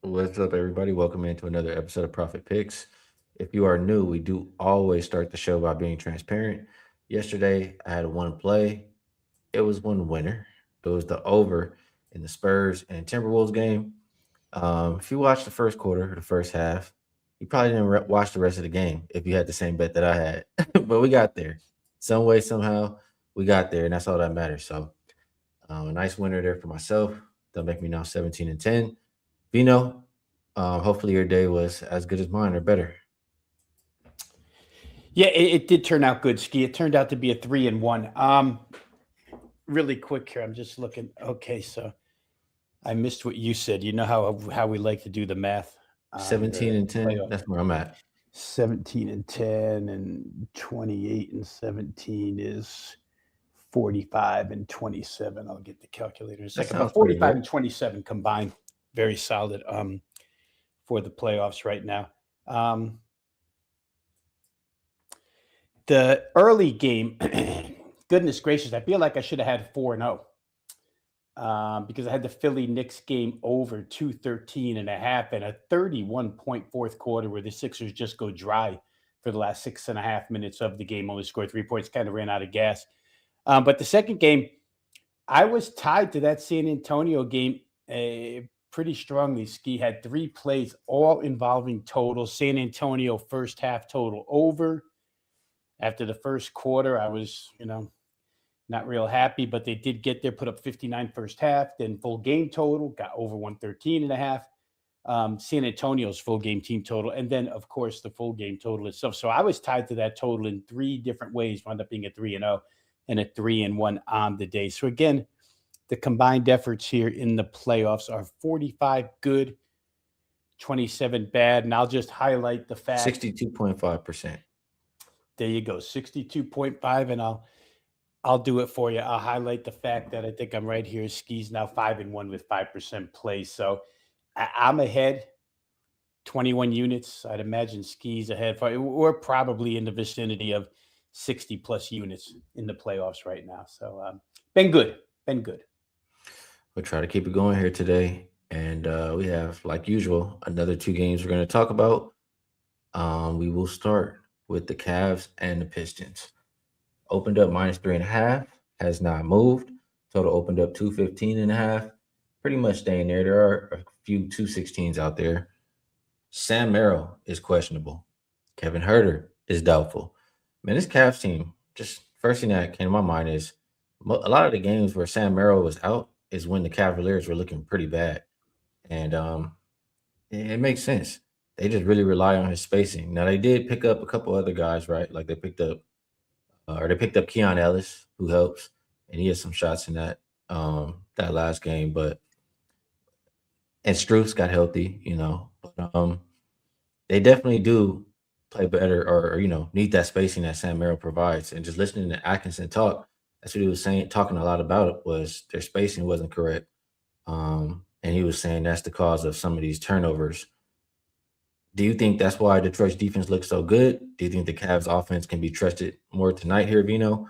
What's up, everybody? Welcome into another episode of Profit Picks. If you are new, we do always start the show by being transparent. Yesterday, I had one play. It was one winner. It was the over in the Spurs and Timberwolves game. If you watched the first quarter, the first half, you probably didn't watch the rest of the game if you had the same bet that I had. But we got there. Some way, somehow, we got there, and that's all that matters. So, a nice winner there for myself. That'll make me now 17-10. Vino, hopefully your day was as good as mine or better. Yeah, it did turn out good, Ski. It turned out to be a 3-1. Really quick here, I'm just looking. Okay, so I missed what you said. You know how we like to do the math on 17 the and 10, playoff. that's where I'm at. 17-10 and 28-17 is 45-27. I'll get the calculator in a That second. sounds But pretty 45 good. and 27 combined, very solid for the playoffs right now. The early game, goodness gracious, I feel like I should have had 4-0 because I had the Philly Knicks game over 213.5 and a 31-point fourth quarter where the Sixers just go dry for the last 6.5 minutes of the game, only scored 3 points, kind of ran out of gas. But the second game, I was tied to that San Antonio game pretty strongly. Skee had 3 plays, all involving totals. San Antonio first half total over. After the first quarter, I was, not real happy, but they did get there, put up 59 first half, then full game total, got over 113.5. San Antonio's full game team total, and then, of course, the full game total itself. So I was tied to that total in 3 different ways, wound up being a 3-0 and a 3-1 on the day. So again, the combined efforts here in the playoffs are 45 good, 27 bad, and I'll just highlight the fact. 62.5%. There you go, 62.5, and I'll do it for you. I'll highlight the fact that I think I'm right here. Skee's now 5-1 with 5% play. So I'm ahead 21 units. I'd imagine Skee's ahead. We're probably in the vicinity of 60 plus units in the playoffs right now. So been good. Been good. We'll try to keep it going here today. And we have, like usual, another two games we're going to talk about. We will start with the Cavs and the Pistons. Opened up -3.5, has not moved. Total opened up 215.5, pretty much staying there. There are a few 216s out there. Sam Merrill is questionable. Kevin Herter is doubtful. Man, this Cavs team, just first thing that came to my mind is a lot of the games where Sam Merrill was out is when the Cavaliers were looking pretty bad. And it makes sense. They just really rely on his spacing. Now, they did pick up a couple other guys, right? Like they picked up Keon Ellis, who helps, and he had some shots in that last game. But and Strus got healthy, But they definitely do play better, or need that spacing that Sam Merrill provides. And just listening to Atkinson talk, that's what he was saying. Talking a lot about it was their spacing wasn't correct, and he was saying that's the cause of some of these turnovers. Do you think that's why Detroit's defense looks so good? Do you think the Cavs offense can be trusted more tonight here, Vino?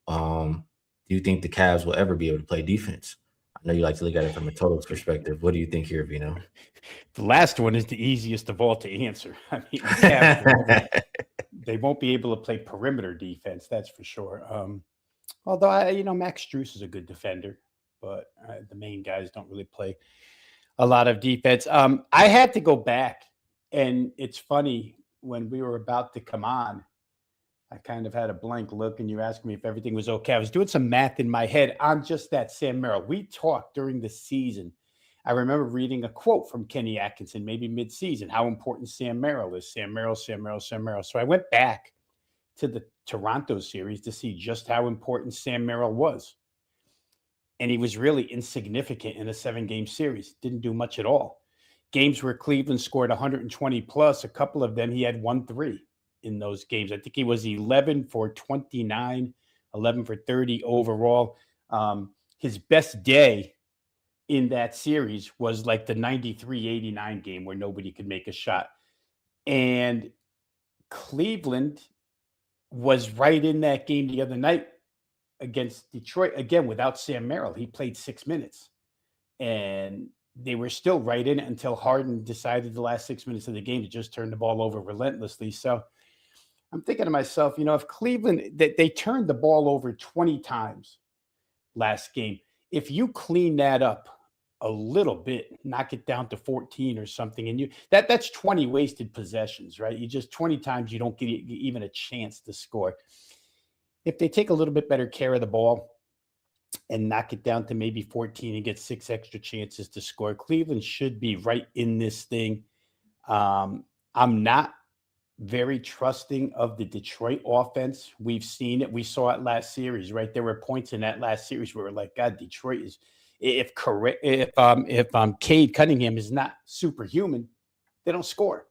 Do you think the Cavs will ever be able to play defense? I know you like to look at it from a totals perspective. What do you think here, Vino? The last one is the easiest of all to answer. I mean, the Cavs, they won't be able to play perimeter defense, that's for sure. Although Max Strus is a good defender, but the main guys don't really play a lot of defense. I had to go back, and it's funny, when we were about to come on, I kind of had a blank look, and you asked me if everything was okay. I was doing some math in my head on just that Sam Merrill. We talked during the season. I remember reading a quote from Kenny Atkinson, maybe mid-season, how important Sam Merrill is. Sam Merrill, Sam Merrill, Sam Merrill. So I went back to the Toronto series to see just how important Sam Merrill was. And he was really insignificant in a 7-game series. Didn't do much at all. Games where Cleveland scored 120 plus, a couple of them he had 1-3 in those games. I think he was 11 for 29, 11 for 30 overall. His best day in that series was like the 93-89 game where nobody could make a shot. And Cleveland was right in that game the other night against Detroit, again, without Sam Merrill. He played 6 minutes. And they were still right in it until Harden decided the last 6 minutes of the game to just turn the ball over relentlessly. So I'm thinking to myself, if Cleveland, they turned the ball over 20 times last game, if you clean that up a little bit, knock it down to 14 or something, and that's 20 wasted possessions, right? You just 20 times you don't get even a chance to score. If they take a little bit better care of the ball and knock it down to maybe 14 and get 6 extra chances to score, Cleveland should be right in this thing. I'm not very trusting of the Detroit offense. We've seen it. We saw it last series, right? There were points in that last series where we're like, God, Detroit is if correct if Cade Cunningham is not superhuman, they don't score.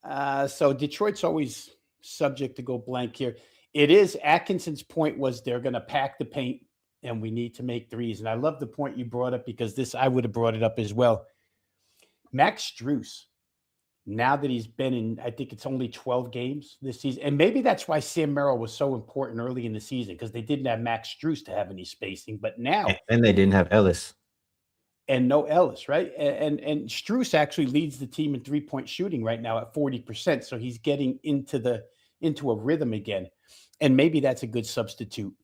So Detroit's always subject to go blank here. It is Atkinson's point was they're going to pack the paint and we need to make threes. And I love the point you brought up because I would have brought it up as well. Max Strus, now that he's been in, I think it's only 12 games this season. And maybe that's why Sam Merrill was so important early in the season because they didn't have Max Strus to have any spacing. But now, And they didn't have Ellis. and no Ellis, right? And Strus actually leads the team in 3-point shooting right now at 40%. So he's getting into a rhythm again. And maybe that's a good substitute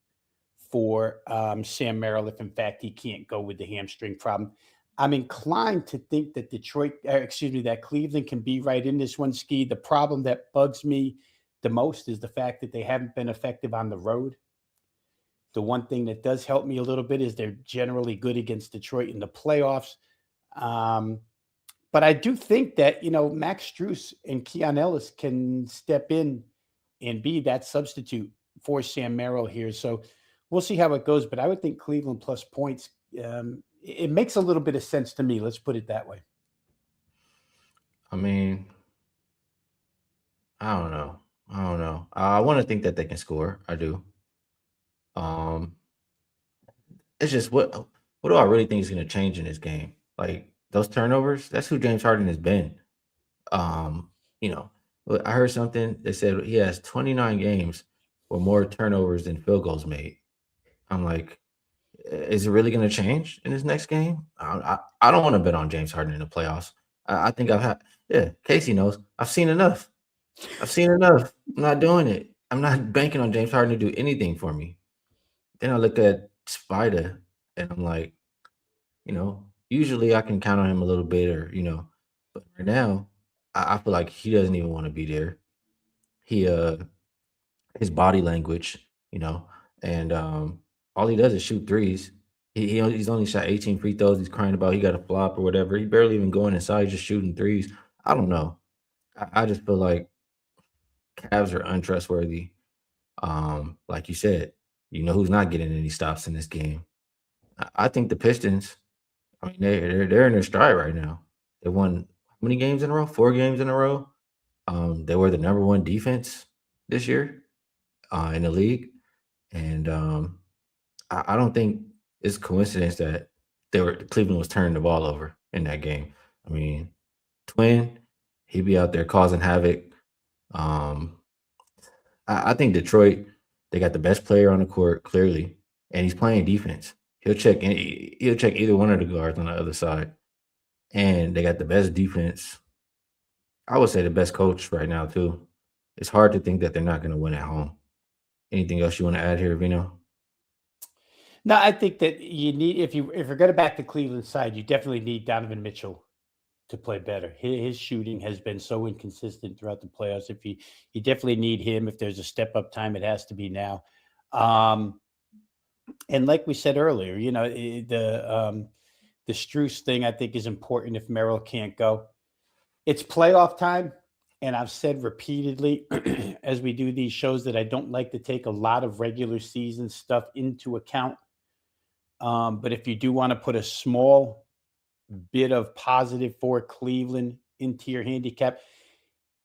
for Sam Merrill if, in fact, he can't go with the hamstring problem. I'm inclined to think that that Cleveland can be right in this one, Skee. The problem that bugs me the most is the fact that they haven't been effective on the road. The one thing that does help me a little bit is they're generally good against Detroit in the playoffs. But I do think that, Max Strus and Keon Ellis can step in and be that substitute for Sam Merrill here. So we'll see how it goes. But I would think Cleveland plus points, it makes a little bit of sense to me. Let's put it that way. I mean, I don't know. I want to think that they can score. I do. Um, it's just what do I really think is going to change in this game? Like those turnovers. That's who James Harden has been. You know, I heard something that said he has 29 games with more turnovers than field goals made. I'm like, is it really going to change in this next game? I don't want to bet on James Harden in the playoffs. I think I've had, yeah, Casey knows. I've seen enough. I'm not doing it. I'm not banking on James Harden to do anything for me. Then I look at Spider and I'm like, usually I can count on him a little bit but right now I feel like he doesn't even want to be there. He his body language, you know, and all he does is shoot threes. He's only shot 18 free throws. He's crying about he got a flop or whatever. He barely even going inside, he's just shooting threes. I don't know. I just feel like Cavs are untrustworthy. Like you said, who's not getting any stops in this game. I think the Pistons, I mean, they're in their stride right now. They won how many games in a row? 4 games in a row. They were the number one defense this year in the league, and I don't think it's coincidence that Cleveland was turning the ball over in that game. I mean, Twin, he'd be out there causing havoc. Um, I think Detroit, they got the best player on the court clearly, and he's playing defense. He'll check either one of the guards on the other side, and they got the best defense. I would say the best coach right now too. It's hard to think that they're not going to win at home. Anything else you want to add here, Vino? No, I think that you need if you're going to back the Cleveland side, you definitely need Donovan Mitchell to play better. His shooting has been so inconsistent throughout the playoffs. If you definitely need him. If there's a step up time, it has to be now. And like we said earlier, the Strus thing I think is important if Merrill can't go. It's playoff time, and I've said repeatedly as we do these shows that I don't like to take a lot of regular season stuff into account. But if you do want to put a small bit of positive for Cleveland into your handicap,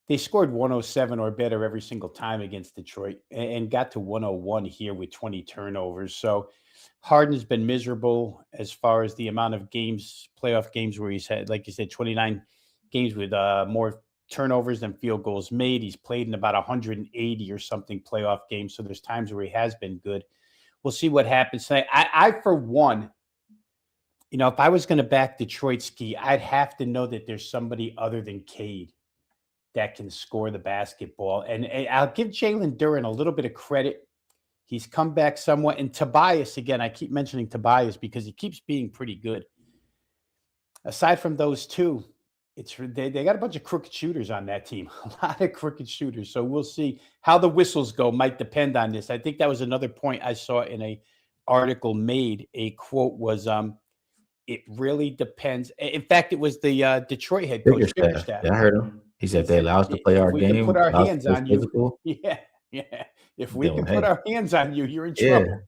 they scored 107 or better every single time against Detroit and got to 101 here with 20 turnovers. So Harden's been miserable as far as the amount of games, playoff games where he's had, like you said, 29 games with more turnovers than field goals made. He's played in about 180 or something playoff games. So there's times where he has been good. We'll see what happens tonight. I for one, If I was going to back Detroit Ski, I'd have to know that there's somebody other than Cade that can score the basketball. And I'll give Jalen Duren a little bit of credit. He's come back somewhat. And Tobias, again, I keep mentioning Tobias because he keeps being pretty good. Aside from those two, they got a bunch of crooked shooters on that team, a lot of crooked shooters. So we'll see how the whistles go. Might depend on this. I think that was another point I saw in a article made. A quote was, "It really depends." In fact, it was the Detroit head coach Biggerstaff. Bickerstaff. Yeah, I heard him. He He said they said, allow us to play If our we can put game, our allow us to hands play on you, physical. yeah, yeah. If we Then can put hey, our hands on you, you're in yeah, trouble."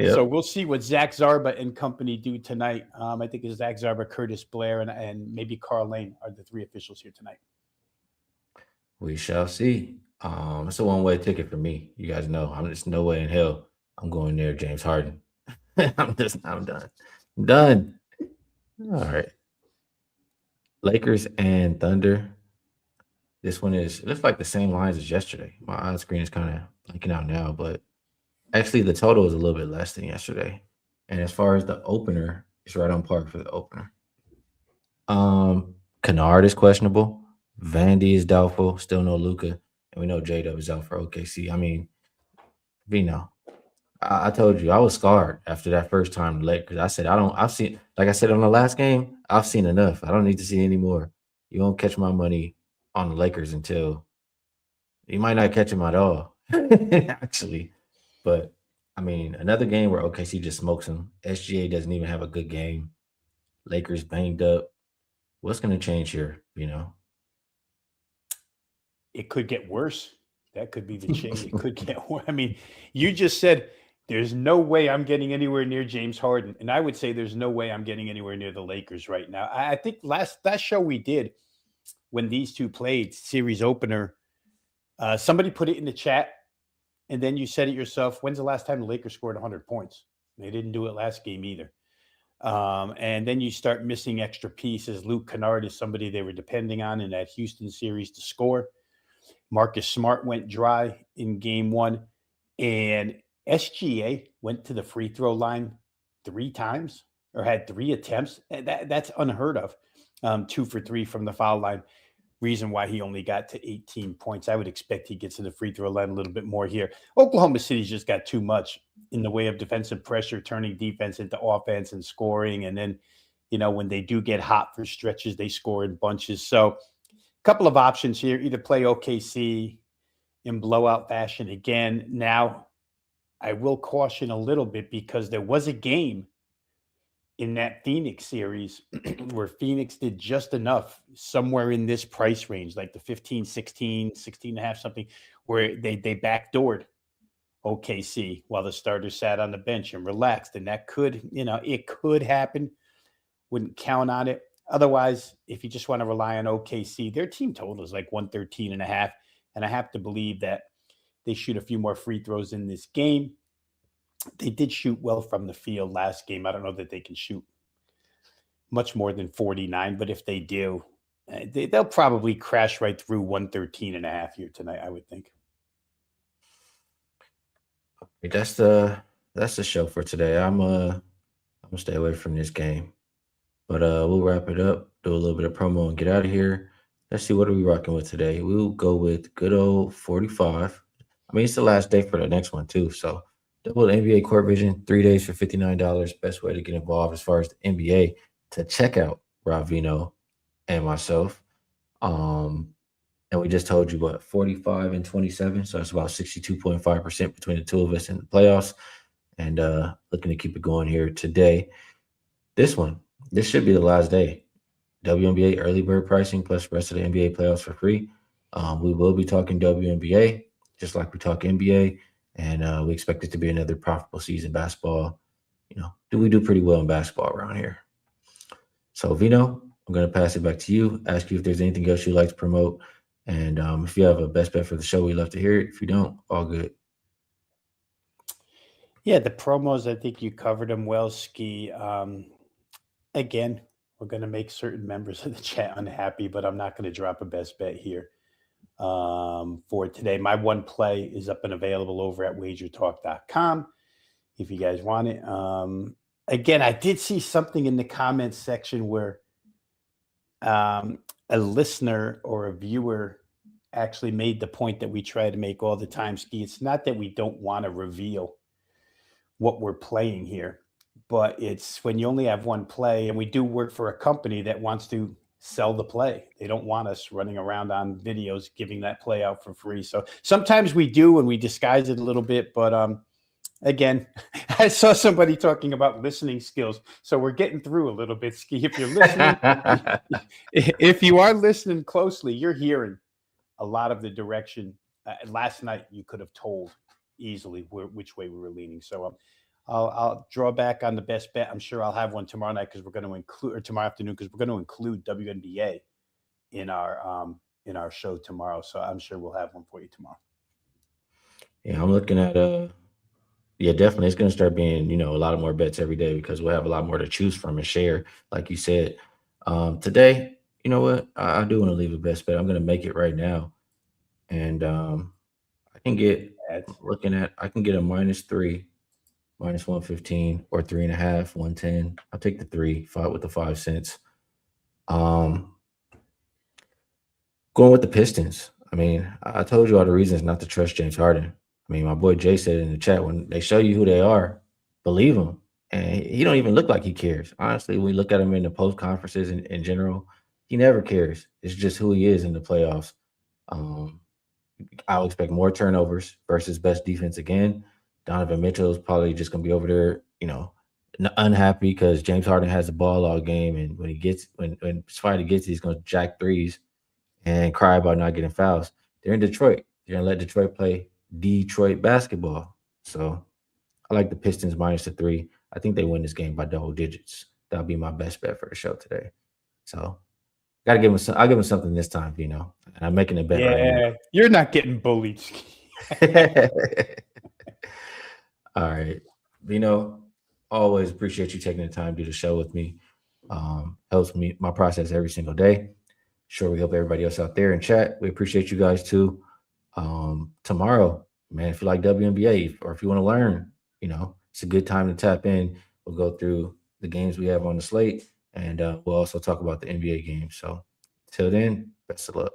So yep. we'll see what Zach Zarba and company do tonight. I think it's Zach Zarba, Curtis Blair, and maybe Carl Lane are the three officials here tonight. We shall see. It's a one-way ticket for me. You guys know I'm just no way in hell I'm going near James Harden. I'm done. I'm done. All right. Lakers and Thunder. This one is it looks like the same lines as yesterday. My on screen is kind of blanking out now, but actually the total is a little bit less than yesterday. And as far as the opener, it's right on par for the opener. Kennard is questionable. Vandy is doubtful. Still no Luca. And we know J Dub is out for OKC. I mean, Vino. I told you I was scarred after that first time late because I said I don't I've seen like I said on the last game, I've seen enough. I don't need to see any more. You won't catch my money on the Lakers until you might not catch him at all, actually. But I mean, another game where OKC just smokes them. SGA doesn't even have a good game. Lakers banged up. What's going to change here? It could get worse. That could be the change. It could get worse. I mean, you just said there's no way I'm getting anywhere near James Harden, and I would say there's no way I'm getting anywhere near the Lakers right now. I think last show we did when these two played series opener, somebody put it in the chat, and then you said it yourself. When's the last time the Lakers scored 100 points? They didn't do it last game either. And then you start missing extra pieces. Luke Kennard is somebody they were depending on in that Houston series to score. Marcus Smart went dry in game one, and SGA went to the free throw line 3 times or had 3 attempts. That's unheard of. 2 for 3 from the foul line. Reason why he only got to 18 points. I would expect he gets to the free throw line a little bit more here. Oklahoma City's just got too much in the way of defensive pressure, turning defense into offense and scoring. And then, when they do get hot for stretches, they score in bunches. So, couple of options here. Either play OKC in blowout fashion again. Now, I will caution a little bit because there was a game in that Phoenix series where Phoenix did just enough somewhere in this price range, like the 15, 16, 16 and a half, something, where they backdoored OKC while the starters sat on the bench and relaxed. And that could, it could happen. Wouldn't count on it. Otherwise, if you just want to rely on OKC, their team total is like 113 and a half. And I have to believe that they shoot a few more free throws in this game. They did shoot well from the field last game. I don't know that they can shoot much more than 49, but if they do, they'll probably crash right through 113 and a half here tonight, I would think. That's the show for today. I'm gonna stay away from this game. But we'll wrap it up, do a little bit of promo, and get out of here. Let's see what are we rocking with today. We'll go with good old 45. I mean, it's the last day for the next one too. So double NBA Court Vision, 3 days for $59. Best way to get involved as far as the NBA to check out Rob Veno and myself. Um, and we just told you what 45 and 27. So it's about 62.5% between the two of us in the playoffs. And looking to keep it going here today. This should be the last day. WNBA early bird pricing plus the rest of the NBA playoffs for free. We will be talking WNBA just like we talk NBA, and we expect it to be another profitable season. Basketball, do we do pretty well in basketball around here? So Vino, I'm going to pass it back to you. Ask you if there's anything else you'd like to promote, and if you have a best bet for the show, we'd love to hear it. If you don't, all good. Yeah, the promos, I think you covered them well, Skee. Again, we're going to make certain members of the chat unhappy, but I'm not going to drop a best bet here for today. My one play is up and available over at wagertalk.com if you guys want it. again, I did see something in the comments section where a listener or a viewer actually made the point that we try to make all the time, Ski. It's not that we don't want to reveal what we're playing here, but it's when you only have one play, and we do work for a company that wants to sell the play. They don't want us running around on videos giving that play out for free. So sometimes we do and we disguise it a little bit, but again, I saw somebody talking about listening skills. So we're getting through a little bit, Ski. If you're listening, if you are listening closely, you're hearing a lot of the direction. Last night, you could have told easily which way we were leaning. So I'll draw back on the best bet. I'm sure I'll have one tomorrow night because we're going to include, or tomorrow afternoon because we're going to include WNBA in our show tomorrow. So I'm sure we'll have one for you tomorrow. Yeah, I'm looking at yeah, definitely. It's gonna start being, a lot of more bets every day because we'll have a lot more to choose from and share, like you said. Today, you know what? I do want to leave a best bet. I'm gonna make it right now. And I can get That's I can get a -3, -115, or 3.5, 110. I'll take the three, five with the 5 cents. Um, Going with the Pistons. I mean, I told you all the reasons not to trust James Harden. I mean, my boy Jay said in the chat, when they show you who they are, believe them. And he don't even look like he cares. Honestly, when we look at him in the post conferences in general, he never cares. It's just who he is in the playoffs. Um, I'll expect more turnovers versus best defense again. Donovan Mitchell is probably just gonna be over there, unhappy because James Harden has the ball all game, and when Spidey gets it, he's gonna jack threes and cry about not getting fouls. They're in Detroit. They're gonna let Detroit play Detroit basketball. So I like the Pistons -3. I think they win this game by double digits. That'll be my best bet for the show today. So gotta give him some, I'll give him something this time, and I'm making a bet right now. yeah. You're not getting bullied, Ski. All right. Always appreciate you taking the time to do the show with me. Helps me my process every single day. Sure, we help everybody else out there in chat. We appreciate you guys too. Tomorrow, man, if you like WNBA or if you want to learn, it's a good time to tap in. We'll go through the games we have on the slate, and we'll also talk about the NBA games. So, till then, best of luck.